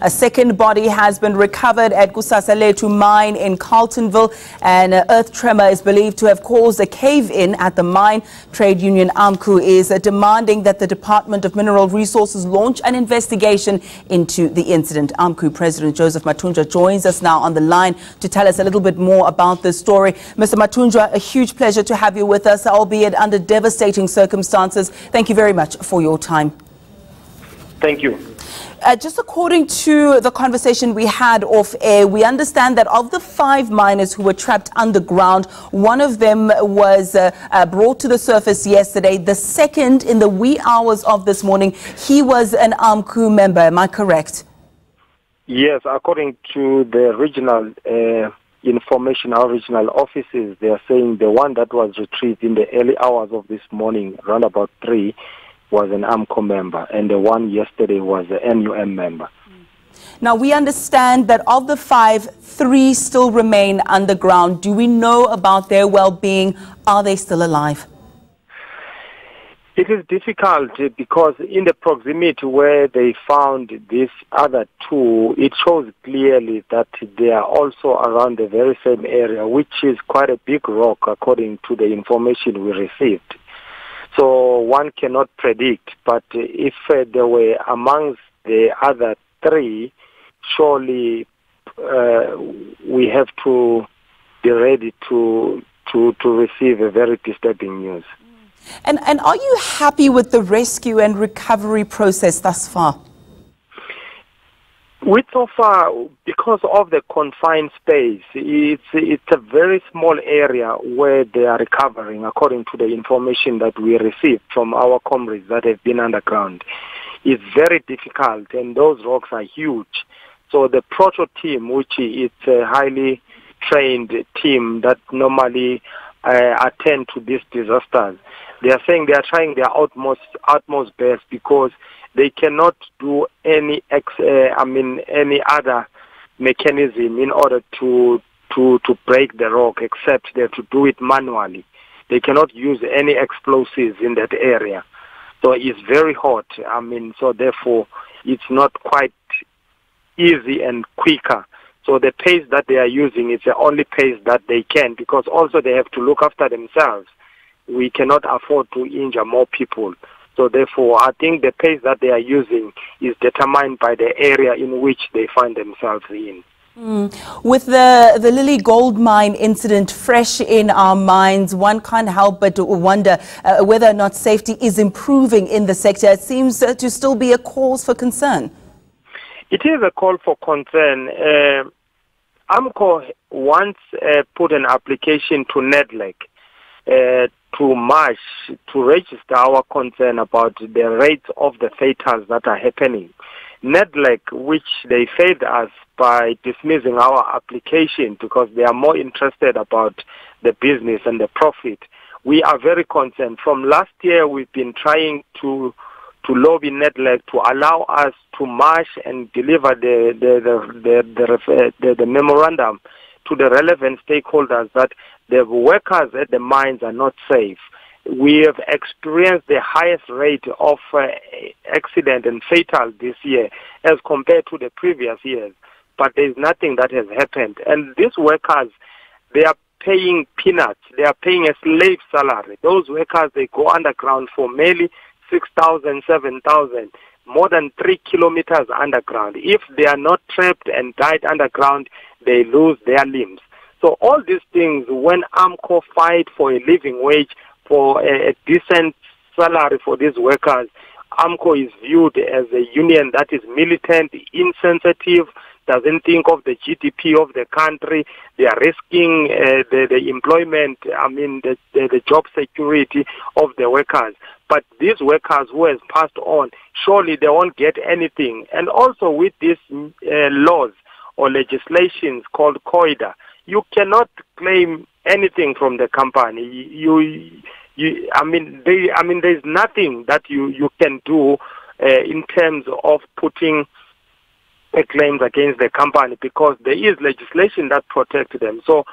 A second body has been recovered at Kusasaletu mine in Carltonville. An earth tremor is believed to have caused a cave-in at the mine. Trade union AMCU is demanding that the Department of Mineral Resources launch an investigation into the incident. AMCU President Joseph Mathunjwa joins us now on the line to tell us a little bit more about this story. Mr. Mathunjwa, a huge pleasure to have you with us, albeit under devastating circumstances. Thank you very much for your time. Thank you. Just according to the conversation we had off air, we understand that of the 5 miners who were trapped underground, one of them was brought to the surface yesterday. The second, in the wee hours of this morning, he was an AMCU member. Am I correct? Yes, according to the regional information, our regional offices, they are saying the one that was retrieved in the early hours of this morning, around about 3, was an AMCU member, and the one yesterday was an NUM member. Now, we understand that of the 5, 3 still remain underground. Do we know about their well-being? Are they still alive? It is difficult because in the proximity where they found these other 2, it shows clearly that they are also around the very same area, which is quite a big rock according to the information we received. So one cannot predict, but if they were amongst the other 3, surely we have to be ready to receive a very disturbing news. And are you happy with the rescue and recovery process thus far? So far, because of the confined space, it's a very small area where they are recovering, according to the information that we received from our comrades that have been underground. It's very difficult, and those rocks are huge. So the Proto team, which is a highly trained team that normally attend to these disasters, they are saying they are trying their utmost best because they cannot do any other mechanism in order to break the rock, except they have to do it manually. They cannot use any explosives in that area. So it's very hot. So therefore it's not quite easy and quicker. So the pace that they are using is the only pace that they can, because also they have to look after themselves. We cannot afford to injure more people. So therefore, I think the pace that they are using is determined by the area in which they find themselves in. With the Lily Gold Mine incident fresh in our minds, one can't help but wonder whether or not safety is improving in the sector. It seems to still be a cause for concern. It is a call for concern. AMCU once put an application to NEDLAC to march, to register our concern about the rates of the fatals that are happening. NEDLAC, which they failed us by dismissing our application because they are more interested about the business and the profit. We are very concerned. From last year, we've been trying to lobby NEDLAC to allow us to march and deliver the memorandum to the relevant stakeholders that the workers at the mines are not safe. We have experienced the highest rate of accident and fatal this year as compared to the previous years, but there's nothing that has happened. And these workers, they are paying peanuts. They are paying a slave salary. Those workers, they go underground for merely 6,000, 7,000, more than 3 kilometers underground. If they are not trapped and died underground, they lose their limbs. So all these things, when AMCU fight for a living wage, for a decent salary for these workers, AMCU is viewed as a union that is militant, insensitive, doesn't think of the GDP of the country. They are risking the employment, the job security of the workers. But these workers who has passed on, surely they won't get anything. And also with these laws or legislations called COIDA, you cannot claim anything from the company. There's nothing that you can do in terms of putting claims against the company, because there is legislation that protects them. So,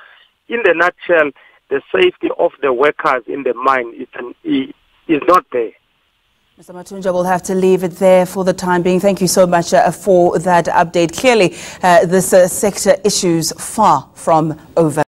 in the nutshell, the safety of the workers in the mine is not there. Mr. Mathunja, we'll have to leave it there for the time being. Thank you so much for that update. Clearly, this sector issues far from over.